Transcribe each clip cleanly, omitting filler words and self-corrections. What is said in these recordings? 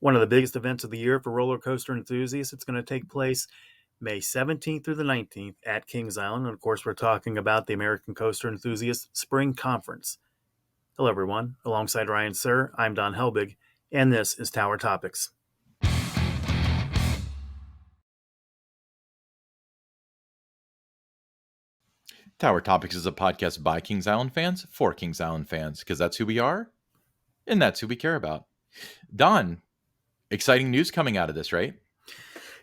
One of the biggest events of the year for roller coaster enthusiasts. It's going to take place May 17th through the 19th at Kings Island. And of course, we're talking about the American Coaster Enthusiast Spring Conference. Hello, everyone. Alongside Ryan Sir, I'm Don Helbig, and this is Tower Topics. Tower Topics is a podcast by Kings Island fans for Kings Island fans, because that's who we are and that's who we care about. Don, exciting news coming out of this, right?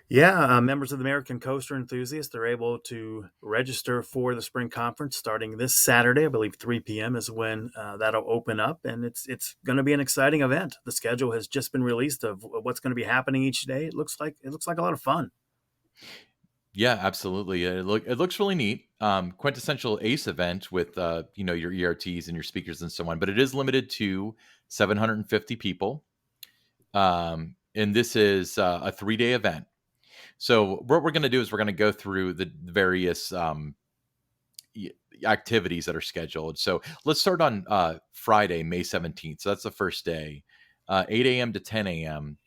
Yeah, members of the American Coaster Enthusiasts, they're able to register for the spring conference starting this Saturday. I believe 3 p.m. is when that'll open up, and it's going to be an exciting event. The schedule has just been released of what's going to be happening each day. It looks like a lot of fun. Yeah, absolutely. It looks really neat. Quintessential Ace event with your ERTs and your speakers and so on, but it is limited to 750 people. And this is a 3-day event. So what we're going to do is we're going to go through the various activities that are scheduled. So let's start on Friday, May 17th. So that's the first day, 8 a.m. to 10 a.m.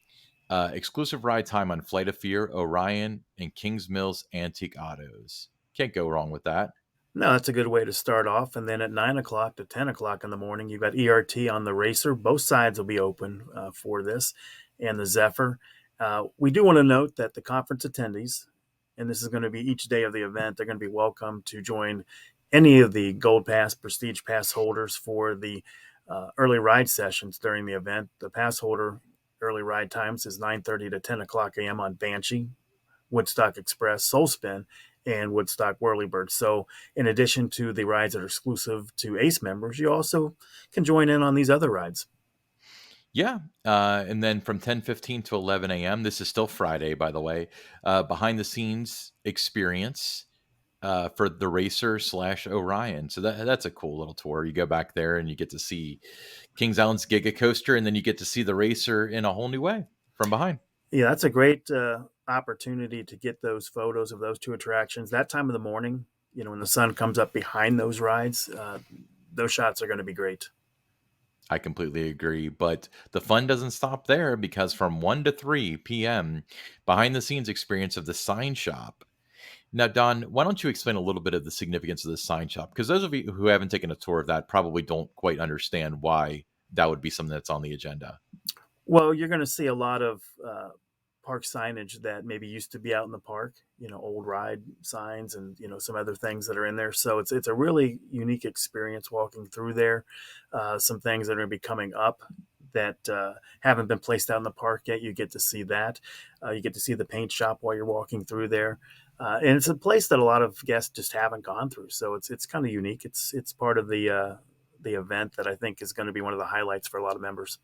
Exclusive ride time on Flight of Fear, Orion, and Kings Mills Antique Autos. Can't go wrong with that. No, that's a good way to start off. And then at 9 o'clock to 10 o'clock in the morning, you've got ERT on the Racer. Both sides will be open for this, and the Zephyr. We do want to note that the conference attendees, and this is going to be each day of the event, they're going to be welcome to join any of the Gold Pass, Prestige Pass holders for the early ride sessions during the event. The pass holder early ride times is 9:30 to 10 o'clock a.m. on Banshee, Woodstock Express, Soul Spin, and Woodstock Whirlybird. So, in addition to the rides that are exclusive to ACE members, you also can join in on these other rides. Yeah. And then from 10:15 to 11 a.m., this is still Friday, by the way, behind the scenes experience for the Racer / Orion. So that's a cool little tour. You go back there and you get to see Kings Island's Giga Coaster, and then you get to see the Racer in a whole new way from behind. Yeah, that's a great opportunity to get those photos of those two attractions. That time of the morning, when the sun comes up behind those rides, those shots are going to be great. I completely agree. But the fun doesn't stop there, because from 1 to 3 p.m., behind the scenes experience of the sign shop. Now, Don, why don't you explain a little bit of the significance of the sign shop? Because those of you who haven't taken a tour of that probably don't quite understand why that would be something that's on the agenda. Well, you're going to see a lot of park signage that maybe used to be out in the park, old ride signs and, some other things that are in there. So it's a really unique experience walking through there. Some things that are going to be coming up that haven't been placed out in the park yet. You get to see that. You get to see the paint shop while you're walking through there. And it's a place that a lot of guests just haven't gone through. So it's kind of unique. It's part of the event that I think is going to be one of the highlights for a lot of members.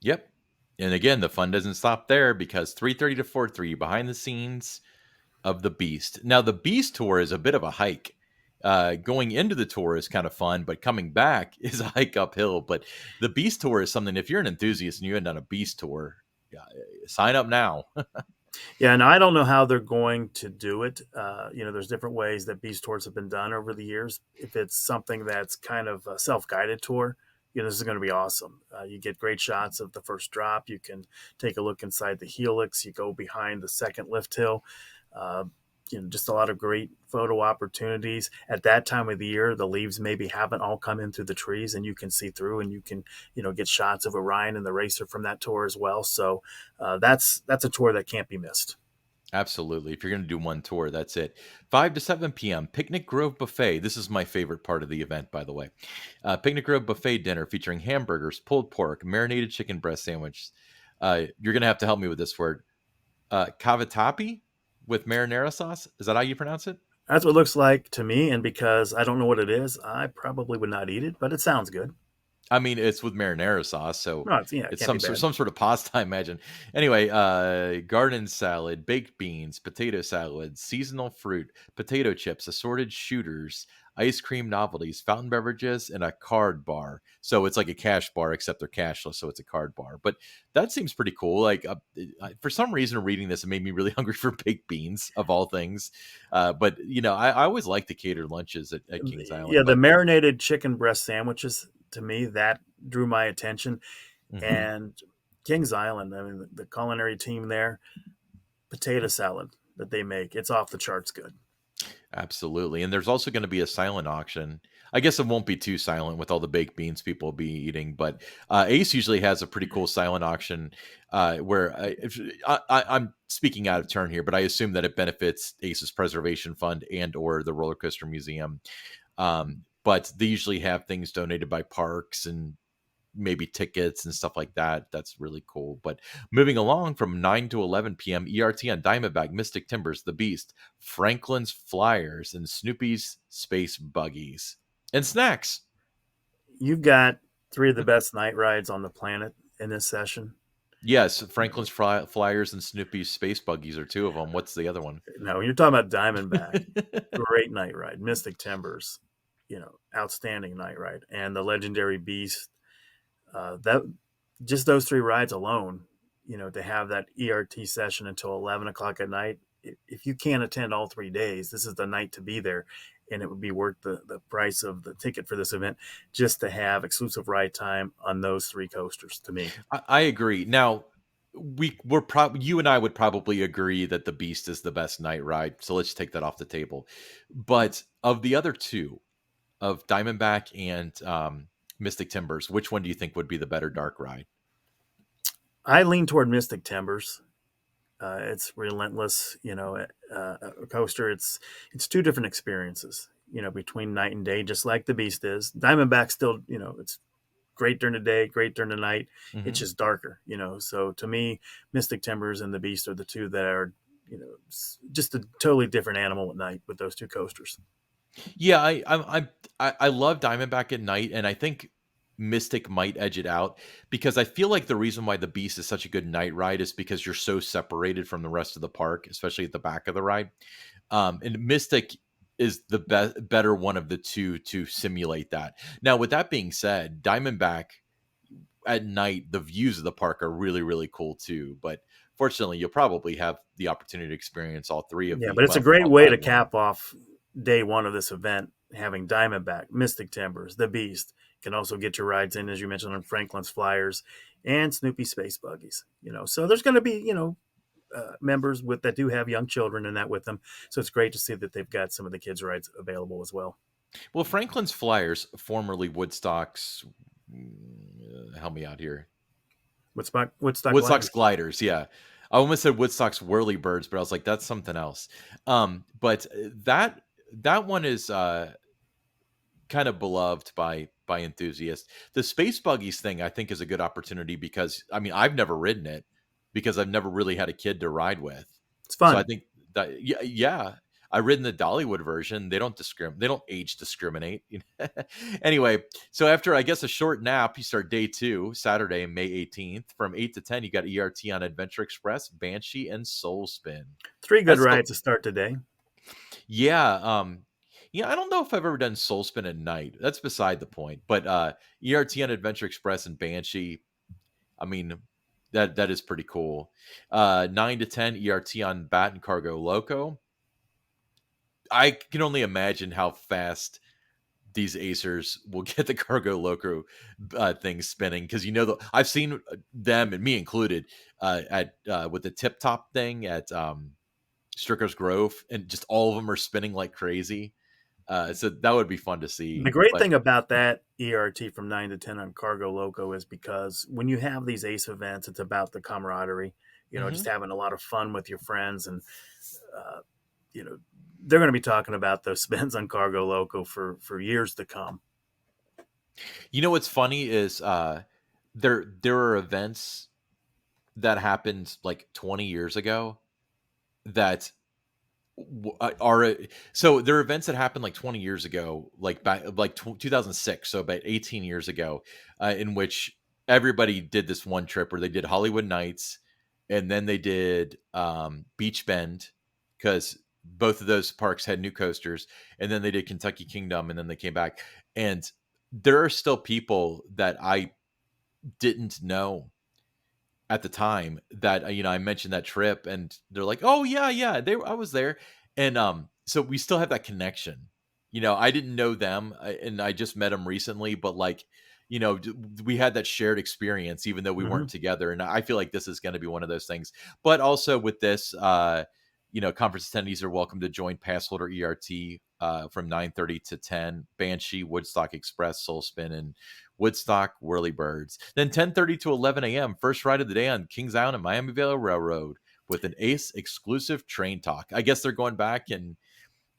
Yep. And again, the fun doesn't stop there, because 3:30 to 4:30 behind the scenes of the Beast. Now, the Beast tour is a bit of a hike. Going into the tour is kind of fun, but coming back is a hike uphill. But the Beast tour is something, if you're an enthusiast and you haven't done a Beast tour, sign up now. Yeah, and I don't know how they're going to do it. There's different ways that Beast tours have been done over the years. If it's something that's kind of a self-guided tour, this is going to be awesome. You get great shots of the first drop. You can take a look inside the helix. You go behind the second lift hill. Uh, just a lot of great photo opportunities. At that time of the year, the leaves maybe haven't all come in through the trees, and you can see through, and you can, get shots of Orion and the Racer from that tour as well. So that's a tour that can't be missed. Absolutely. If you're going to do one tour, that's it. 5 to 7 p.m., Picnic Grove Buffet. This is my favorite part of the event, by the way. Picnic Grove Buffet dinner featuring hamburgers, pulled pork, marinated chicken breast sandwiches. You're going to have to help me with this word. Cavatappi with marinara sauce. Is that how you pronounce it? That's what it looks like to me, and because I don't know what it is, I probably would not eat it, but it sounds good. I mean, it's with marinara sauce, so No, it it's can't be bad. some sort of pasta, I imagine. Anyway, garden salad, baked beans, potato salad, seasonal fruit, potato chips, assorted shooters, ice cream novelties, fountain beverages, and a card bar. So it's like a cash bar, except they're cashless, so it's a card bar. But that seems pretty cool. Like for some reason, reading this, it made me really hungry for baked beans, of all things. But I always like the catered lunches at Kings Yeah, Island. the But marinated chicken breast sandwiches, to me, that drew my attention. mhm. And Kings Island. I mean, the culinary team there, potato salad that they make, it's off the charts good. Absolutely. And there's also going to be a silent auction. I guess it won't be too silent with all the baked beans people will be eating, but Ace usually has a pretty cool silent auction where I'm speaking out of turn here, but I assume that it benefits Ace's Preservation Fund and or the Roller Coaster Museum. But they usually have things donated by parks and maybe tickets and stuff like that. That's really cool. But moving along from 9 to 11 p.m., ERT on Diamondback, Mystic Timbers, The Beast, Franklin's Flyers, and Snoopy's Space Buggies. And snacks. You've got three of the best night rides on the planet in this session. Yes, Franklin's Flyers and Snoopy's Space Buggies are two of them. What's the other one? No, you're talking about Diamondback, great night ride. Mystic Timbers, outstanding night ride, and the Legendary Beast. That just those three rides alone, to have that ERT session until 11 o'clock at night. If you can't attend all 3 days, this is the night to be there, and it would be worth the price of the ticket for this event just to have exclusive ride time on those three coasters. To me, I agree. Now, we're probably you and I would probably agree that the Beast is the best night ride. So let's take that off the table. But of the other two, of Diamondback and Mystic Timbers, which one do you think would be the better dark ride? I lean toward Mystic Timbers. It's relentless, a coaster. It's two different experiences, between night and day, just like the Beast is. Diamondback still, it's great during the day, great during the night. It's Hmm. just darker, So to me, Mystic Timbers and the Beast are the two that are, just a totally different animal at night with those two coasters. Yeah, I love Diamondback at night, and I think Mystic might edge it out because I feel like the reason why the Beast is such a good night ride is because you're so separated from the rest of the park, especially at the back of the ride. And Mystic is the better one of the two to simulate that. Now, with that being said, Diamondback at night, the views of the park are really, really cool too. But fortunately, you'll probably have the opportunity to experience all three of Yeah, the, but it's a well, great all way five to of them. cap off day one of this event, having Diamondback, Mystic Timbers, the Beast. You can also get your rides in, as you mentioned, on Franklin's Flyers and Snoopy Space Buggies. So there's going to be, members with that do have young children and that with them. So it's great to see that they've got some of the kids' rides available as well. Well, Franklin's Flyers, formerly Woodstock's, help me out here. Woodstock Woodstock's Gliders. Gliders, yeah. I almost said Woodstock's Whirly Birds, but I was like, that's something else. But that one is kind of beloved by enthusiasts. The Space Buggies thing, I think, is a good opportunity because I mean, I've never ridden it because I've never really had a kid to ride with. It's So I fun. think that yeah, I ridden the Dollywood version. They don't age discriminate. Anyway, so after I guess a short nap, you start day two, Saturday, May 18th, from 8 to 10. You got ERT on Adventure Express, Banshee, and Soul Spin. Three good That's the rides to start today. yeah. Yeah, I don't know if I've ever done Soul Spin at night. That's beside the point. But ERT on Adventure Express and Banshee, I mean, that is pretty cool. 9 to 10 ERT on Bat and Cargo Loco. I can only imagine how fast these acers will get the Cargo Loco thing spinning because I've seen them and me included at with the tip top thing at Strickers Grove, and just all of them are spinning like crazy. So that would be fun to The see. great But thing about that ERT from 9 to 10 on Cargo Loco is because when you have these ACE events, it's about the camaraderie, just mhm. having a lot of fun with your friends. And, uh, you know, they're going to be talking about those spins on Cargo Loco for years to come. What's funny is there are events that happened like 20 years ago that are so there are events that happened like 20 years ago, like back like 2006, so about 18 years ago, in which everybody did this one trip where they did Hollywood Nights and then they did Beach Bend because both of those parks had new coasters, and then they did Kentucky Kingdom, and then they came back. And there are still people that I didn't know at the time that I mentioned that trip, and they're like, "Oh yeah, yeah, I was there," and so we still have that connection. I didn't know them, and I just met them recently, but like, we had that shared experience, even though we weren't Hmm. together. And I feel like this is going to be one of those things. But also with this, conference attendees are welcome to join Passholder ERT from 9:30 to 10. Banshee, Woodstock Express, Soul Spin, and Woodstock Whirlybirds. Then 10:30 to 11 a.m. First ride of the day on Kings Island and Miami Valley Railroad with an Ace exclusive train talk. I guess they're going back, and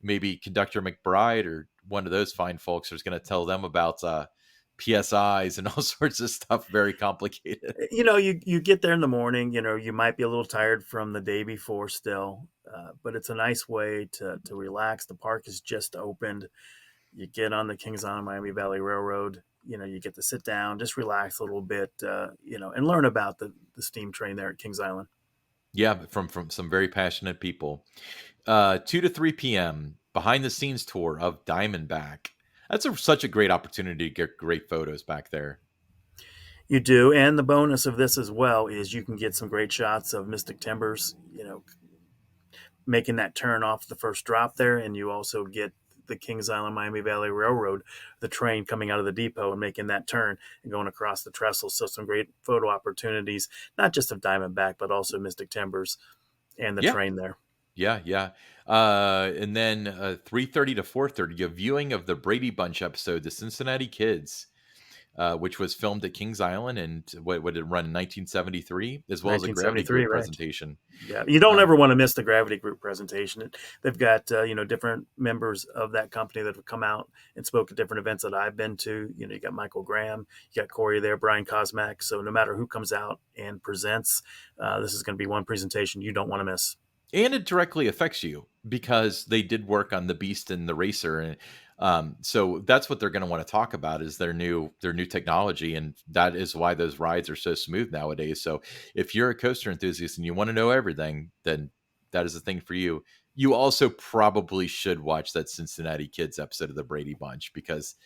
maybe Conductor McBride or one of those fine folks is going to tell them about PSIs and all sorts of stuff. Very complicated. You get there in the morning. You might be a little tired from the day before still, but it's a nice way to relax. The park is just opened. You get on the Kings Island Miami Valley Railroad. You get to sit down, just relax a little bit, and learn about the steam train there at Kings Island. Yeah, from some very passionate people. 2 to 3 p.m. behind the scenes tour of Diamondback. That's such a great opportunity to get great photos back there. You do, and the bonus of this as well is you can get some great shots of Mystic Timbers, making that turn off the first drop there, and you also get the Kings Island Miami Valley Railroad, the train coming out of the depot and making that turn and going across the trestle. So some great photo opportunities, not just of Diamondback, but also Mystic Timbers and the Yeah, train there. yeah, yeah. And then 3:30 to 4:30, a viewing of the Brady Bunch episode, The Cincinnati Kids, which was filmed at Kings Island, and what would it run in 1973, as well as a Gravity 1973, Group right? presentation. Yeah, you don't Uh, ever want to miss the Gravity Group presentation. They've got different members of that company that have come out and spoke at different events that I've been to. You got Michael Graham, you got Corey there, Brian Kosmak. So no matter who comes out and presents, this is going to be one presentation you don't want to miss. and it directly affects you because they did work on the Beast and the Racer, and so that's what they're going to want to talk about is their new technology, and that is why those rides are so smooth nowadays. So if you're a coaster enthusiast and you want to know everything, then that is the thing for you. You also probably should watch that Cincinnati Kids episode of the Brady Bunch because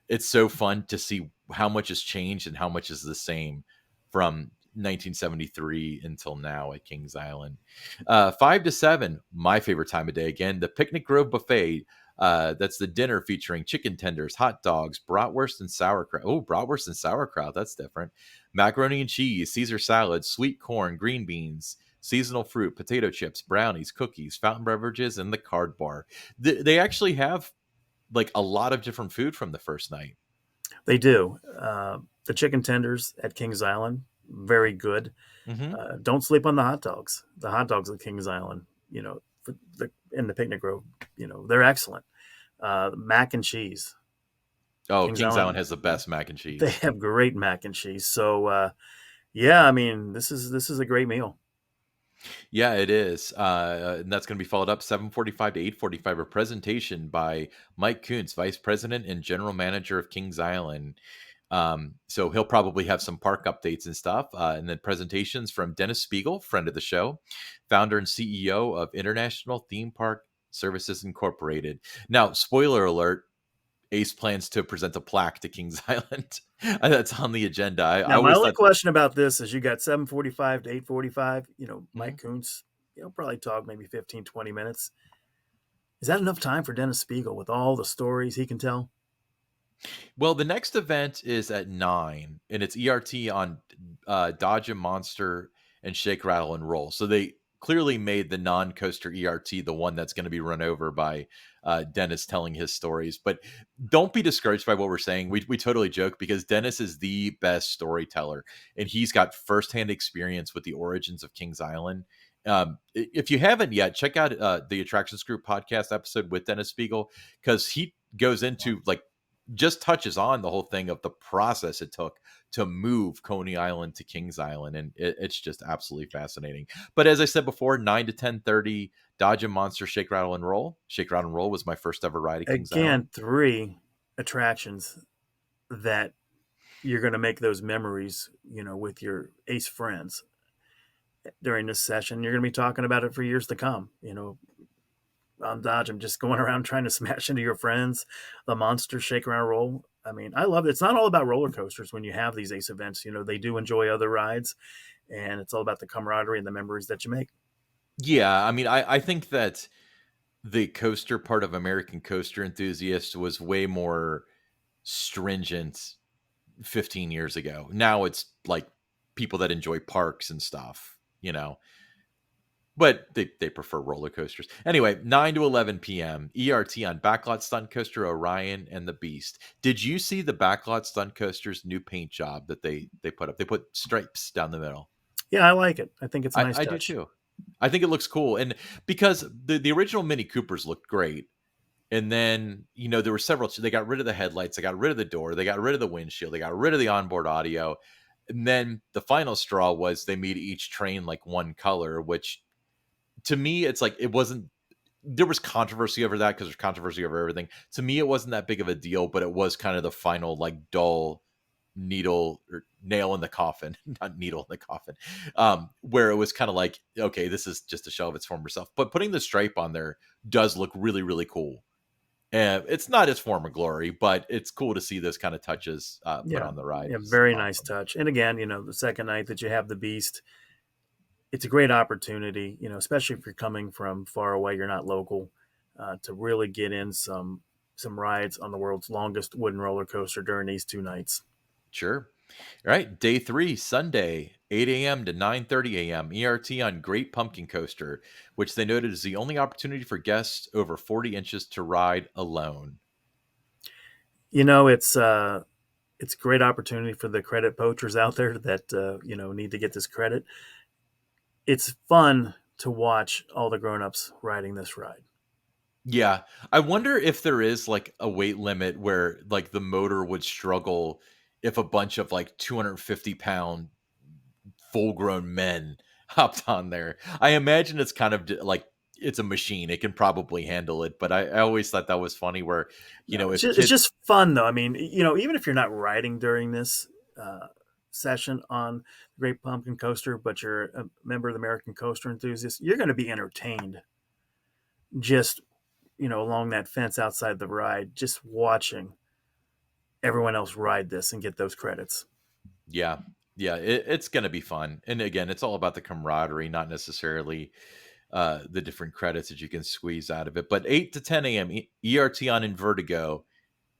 it's so fun to see how much has changed and how much is the same from 1973 until now at Kings Island. 5 to 7, my favorite time of day. Again, the Picnic Grove Buffet. That's the dinner featuring chicken tenders, hot dogs, bratwurst and sauerkraut. Oh, bratwurst and sauerkraut. That's different. Macaroni and cheese, Caesar salad, sweet corn, green beans, seasonal fruit, potato chips, brownies, cookies, fountain beverages, and the card bar. They actually have like a lot of different food from the first night. They do. The chicken tenders at Kings Island, very good. Hmm. Don't sleep on the hot dogs. The hot dogs at Kings Island, in the Picnic Grove, they're excellent. Mac and cheese. Oh, Kings Kings Island Island, has the best mac and they cheese. have great mac and cheese. So yeah, I mean, this is a great meal. Yeah, it is. And that's going to be followed up 7:45 to 8:45, a presentation by Mike Kuntz, Vice President and General Manager of Kings Island. So he'll probably have some park updates and stuff. And then presentations from Dennis Spiegel, friend of the show, founder and CEO of International Theme Park Services Incorporated. Now, spoiler alert, Ace plans to present a plaque to Kings Island. That's on the agenda. I Now, my always only thought, question about this is you got 7:45 to 8:45. mhm. Mike Kuntz, probably talk maybe 15, 20 minutes. Is that enough time for Dennis Spiegel with all the stories he can tell? Well, the next event is at 9, and it's ERT on Dodge and Monster and Shake, Rattle, and Roll. So they clearly made the non-coaster ERT the one that's going to be run over by Dennis telling his stories. But don't be discouraged by what we're saying. We totally joke because Dennis is the best storyteller, and he's got firsthand experience with the origins of Kings Island. If you haven't yet, check out the Attractions Group podcast episode with Dennis Spiegel because he goes into like just touches on the whole thing of the process it took to move Coney Island to Kings Island, and it's just absolutely fascinating. But as I said before, 9 to 10:30, Dodge and Monster, Shake, Rattle, and Roll. Shake, Rattle, and Roll was my first ever ride at Kings Island. Again, three attractions that you're going to make those memories, with your Ace friends during this session. You're going to be talking about it for years to come. On Dodge, I'm just going around trying to smash into your friends. The Monster Shake Around Roll. I mean, I love it. It's not all about roller coasters when you have these Ace events. They do enjoy other rides, and it's all about the camaraderie and the memories that you make. Yeah, I mean, I think that the coaster part of American Coaster Enthusiast was way more stringent 15 years ago. Now it's like people that enjoy parks and stuff, but they prefer roller coasters. Anyway, 9 to 11 p.m. ERT on Backlot Stunt Coaster Orion and the Beast. Did you see the Backlot Stunt Coaster's new paint job that they put up? They put stripes down the middle. Yeah, I like it. I think it's a nice I do touch. too. I think it looks cool, and because the original Mini Coopers looked great, and then there were several. They got rid of the headlights, they got rid of the door, they got rid of the windshield, they got rid of the onboard audio, and then the final straw was they made each train like one color, which to me it's like it wasn't. There was controversy over that because there's controversy over everything. To me, it wasn't that big of a deal, but it was kind of the final like dull needle or nail in the coffin, not needle in the coffin, where it was kind of like, okay, this is just a shell of its former self. But putting the stripe on there does look really, really cool. And it's not its former glory, but it's cool to see those kind of touches put Yeah, on the ride. yeah, It's very nice awesome. touch. And again, the second night that you have the Beast, it's a great opportunity, especially if you're coming from far away, you're not local, to really get in some rides on the world's longest wooden roller coaster during these 2 nights. Sure. All right. Day 3, Sunday, 8 a.m. to 9:30 a.m. ERT on Great Pumpkin Coaster, which they noted is the only opportunity for guests over 40 inches to ride alone. You know, it's a great opportunity for the credit poachers out there that need to get this credit. It's fun to watch all the grown-ups riding this ride. Yeah. I wonder if there is like a weight limit where like the motor would struggle if a bunch of like 250-pound full grown men hopped on there. I imagine it's kind of like it's a machine. It can probably handle it. But I always thought that was funny where, No, it's if just, it's kids, just fun though. I mean, even if you're not riding during this session on the Great Pumpkin Coaster, but you're a member of the American Coaster Enthusiasts, you're going to be entertained just along that fence outside the ride, just watching everyone else ride this and get those credits. yeah, yeah, it's going to be fun. And again, it's all about the camaraderie, not necessarily the different credits that you can squeeze out of it. But 8 to 10 a.m. ERT on Invertigo,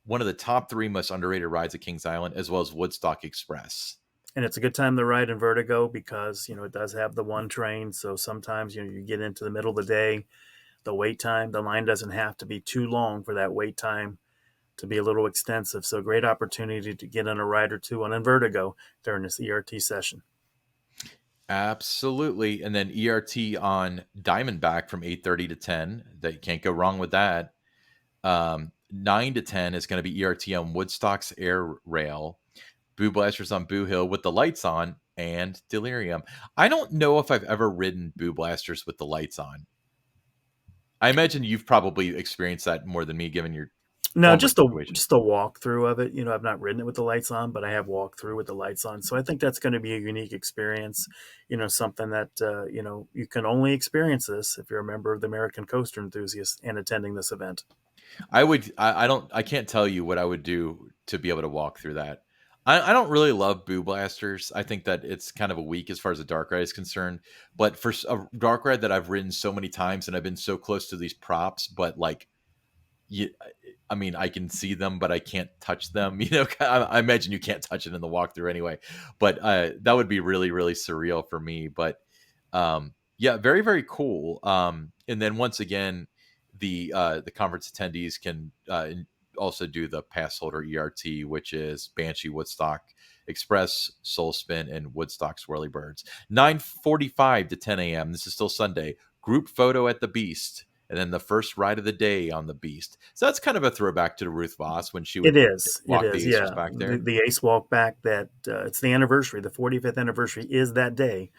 one of the top 3 most underrated rides at Kings Island, as well as Woodstock Express. And it's a good time to ride in Vertigo because it does have the one train. So sometimes you get into the middle of the day, the wait time, the line doesn't have to be too long for that wait time to be a little extensive. So great opportunity to get on a ride or two on Vertigo during this ERT session. Absolutely. And then ERT on Diamondback from 8:30 to 10. That you can't go wrong with that. 9 to 10 is going to be ERT on Woodstock's Air Rail. Boo Blasters on Boo Hill with the lights on, and Delirium. I don't know if I've ever ridden Boo Blasters with the lights on. I imagine you've probably experienced that more than me, given your No, former just a situation. just a walkthrough of it. I've not ridden it with the lights on, but I have walked through with the lights on. So I think that's going to be a unique experience. Something that you can only experience this if you're a member of the American Coaster Enthusiasts and attending this event. I can't tell you what I would do to be able to walk through that. I don't really love Boo Blasters. I think that it's kind of a weak as far as a dark ride is concerned. But for a dark ride that I've ridden so many times and I've been so close to these props, but like, you, I mean, I can see them, but I can't touch them. I imagine you can't touch it in the walkthrough anyway. But that would be really, really surreal for me. But yeah, very, very cool. And then once again, the conference attendees can also do the pass holder ERT, which is Banshee, Woodstock Express, Soul Spin, and Woodstock Swirly Birds. 9:45 to 10 a.m. This is still Sunday. Group photo at the Beast, and then the first ride of the day on the Beast. So that's kind of a throwback to Ruth Voss when she It would is. It walk the is. Acers Yeah. back there. The Ace Walk back. That it's the anniversary. The 45th anniversary is that day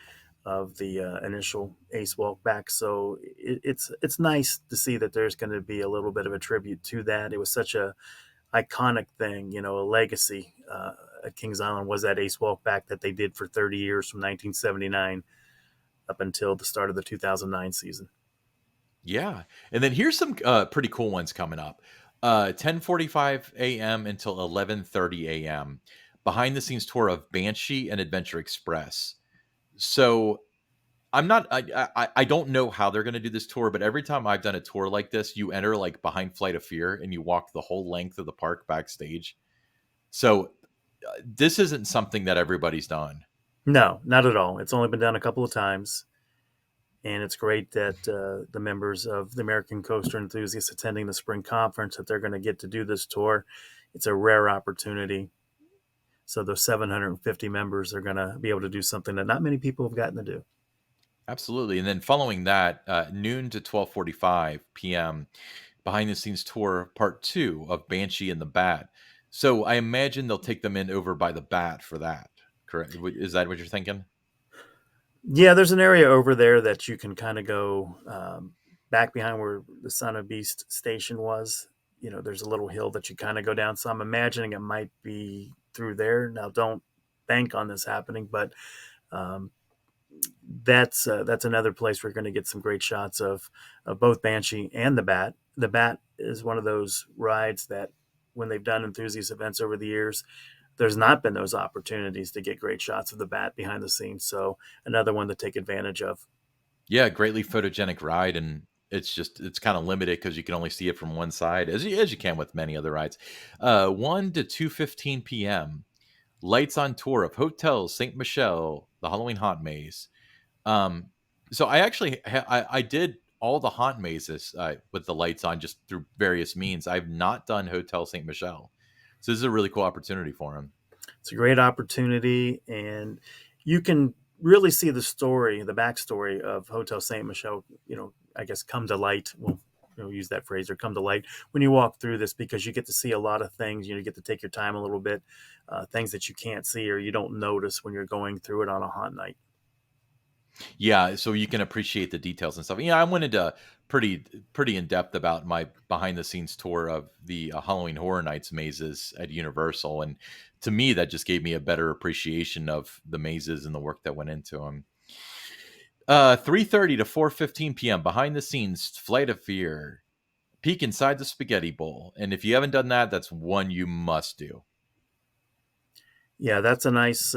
of the initial Ace Walk back. So it's nice to see that there's going to be a little bit of a tribute to that. It was such a iconic thing, a legacy at Kings Island was that Ace Walk back that they did for 30 years from 1979 up until the start of the 2009 season. Yeah. And then here's some pretty cool ones coming up. 10:45 a.m. until 11:30 a.m. Behind the scenes tour of Banshee and Adventure Express. So I'm not I don't know how they're going to do this tour, but every time I've done a tour like this, you enter like behind Flight of Fear and you walk the whole length of the park backstage. So this isn't something that everybody's done. No, not at all. It's only been done a couple of times, and it's great that the members of the American Coaster Enthusiasts attending the spring conference that they're going to get to do this tour. It's a rare opportunity. So those 750 members are going to be able to do something that not many people have gotten to do. Absolutely. And then following that, noon to 12:45 p.m. behind the scenes tour part 2 of Banshee and the Bat. So I imagine they'll take them in over by the Bat for that. Correct? Is that what you're thinking? Yeah, there's an area over there that you can kind of go back behind where the Son of Beast station was. You know, there's a little hill that you kind of go down. So I'm imagining it might be through there. Now, don't bank on this happening, but um, that's another place we're going to get some great shots of both Banshee and the Bat. The Bat is one of those rides that when they've done enthusiast events over the years, there's not been those opportunities to get great shots of the Bat behind the scenes. So another one to take advantage of. Yeah, greatly photogenic ride, and it's kind of limited because you can only see it from one side, as you can with many other rides. 1 to 2:15 p.m. Lights on tour of Hotel Saint Michel, the Halloween Haunt Maze. Um, so I actually I did all the haunt mazes with the lights on just through various means. I've not done Hotel Saint Michel, so this is a really cool opportunity for him. It's a great opportunity, and you can really see the story, the backstory of Hotel Saint Michel. You know, I guess come to light. Well, use that phrase or come to light when you walk through this because you get to see a lot of things. You get to take your time a little bit, things that you can't see or you don't notice when you're going through it on a haunt night. Yeah, so you can appreciate the details and stuff. Yeah, I went into pretty in depth about my behind the scenes tour of the Halloween Horror Nights mazes at Universal, and to me, that just gave me a better appreciation of the mazes and the work that went into them. 3:30 to 4:15 p.m. behind the scenes Flight of Fear, peek inside the spaghetti bowl, and if you haven't done that, that's one you must do. Yeah, that's a nice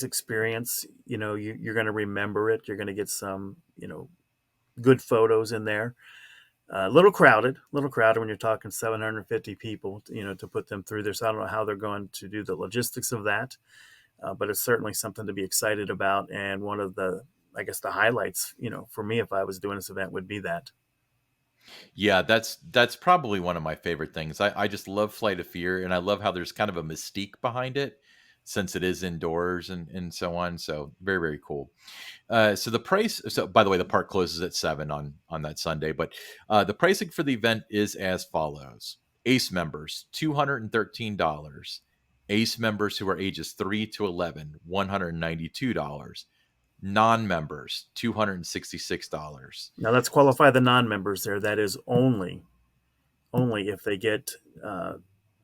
experience. You're going to remember it. You're going to get some good photos in there. A little crowded when you're talking 750 people, to put them through this. I don't know how they're going to do the logistics of that, but it's certainly something to be excited about. And one of I guess, the highlights, for me, if I was doing this event, would be that. Yeah, that's probably one of my favorite things. I just love Flight of Fear, and I love how there's kind of a mystique behind it since it is indoors and so on. So very, very cool. So the price. So by the way, the park closes at 7 on that Sunday, but the pricing for the event is as follows: Ace members $213, Ace members who are ages 3 to 11 $192, non-members $266. Now let's qualify the non-members there. That is only if they get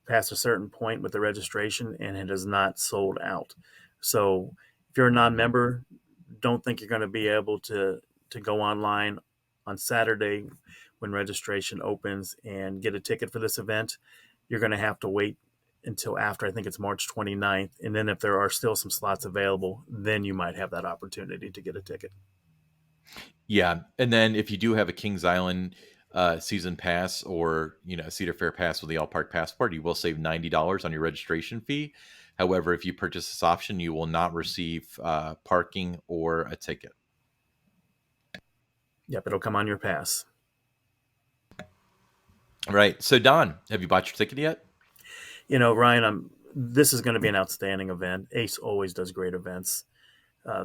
past a certain point with the registration and it is not sold out. So if you're a non-member, don't think you're going to be able to go online on Saturday when registration opens and get a ticket for this event. You're going to have to wait until after, I think it's March 29th. And then if there are still some slots available, then you might have that opportunity to get a ticket. Yeah, and then if you do have a Kings Island season pass or Cedar Fair pass with the All Park Passport, you will save $90 on your registration fee. However, if you purchase this option, you will not receive parking or a ticket. Yep, it'll come on your pass. Right. So, Don, have you bought your ticket yet? Ryan, this is going to be an outstanding event. Ace always does great events.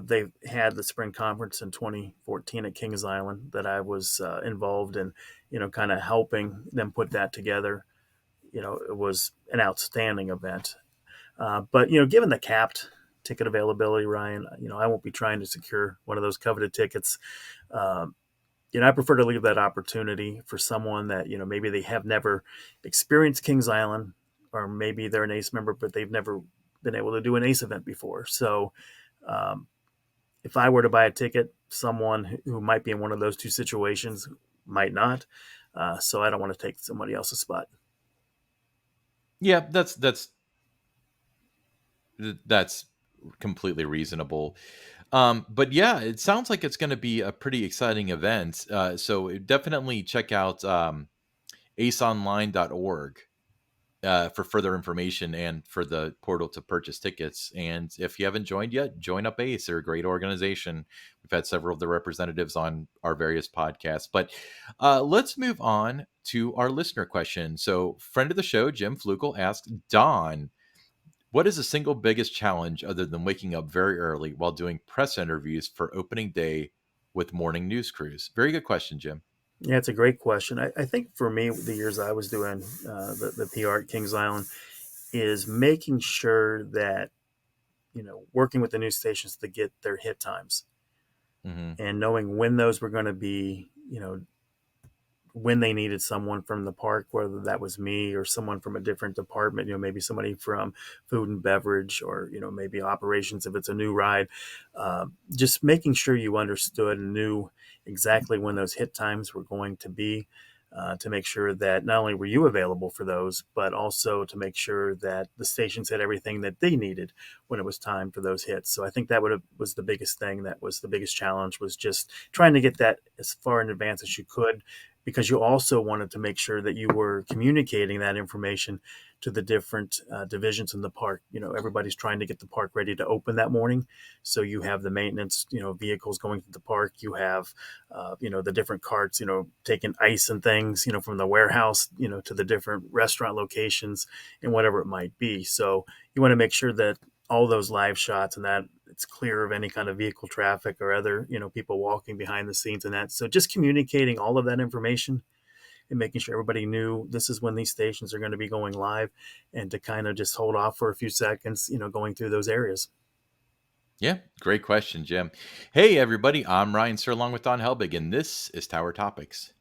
They've had the spring conference in 2014 at Kings Island that I was involved in, kind of helping them put that together. It was an outstanding event. But, given the capped ticket availability, Ryan, I won't be trying to secure one of those coveted tickets. I prefer to leave that opportunity for someone that, maybe they have never experienced Kings Island, or maybe they're an ACE member, but they've never been able to do an ACE event before. So, if I were to buy a ticket, someone who might be in one of those two situations might not. So I don't want to take somebody else's spot. Yeah, that's completely reasonable. But yeah, it sounds like it's going to be a pretty exciting event. So definitely check out aceonline.org for further information and for the portal to purchase tickets. And if you haven't joined yet, join up Ace. They're a great organization. We've had several of the representatives on our various podcasts. But let's move on to our listener question. So, friend of the show, Jim Flukel asked Don, what is the single biggest challenge other than waking up very early while doing press interviews for opening day with morning news crews? Very good question, Jim. Yeah, it's a great question. I think for me, the years I was doing the PR at Kings Island is making sure that, working with the news stations to get their hit times Hmm. and knowing when those were going to be, when they needed someone from the park, whether that was me or someone from a different department, maybe somebody from food and beverage or, maybe operations if it's a new ride. Just making sure you understood and knew exactly when those hit times were going to be. To make sure that not only were you available for those, but also to make sure that the stations had everything that they needed when it was time for those hits. So I think that was the biggest thing. That was the biggest challenge, was just trying to get that as far in advance as you could, because you also wanted to make sure that you were communicating that information to the different divisions in the park. Everybody's trying to get the park ready to open that morning. So you have the maintenance, vehicles going to the park. You have, the different carts, taking ice and things, from the warehouse, to the different restaurant locations and whatever it might be. So you want to make sure that all those live shots and that it's clear of any kind of vehicle traffic or other, people walking behind the scenes and that. So just communicating all of that information and making sure everybody knew this is when these stations are going to be going live, and to kind of just hold off for a few seconds, going through those areas. Yeah, great question, Jim. Hey, everybody. I'm Ryan Sir, along with Don Helbig, and this is Tower Topics.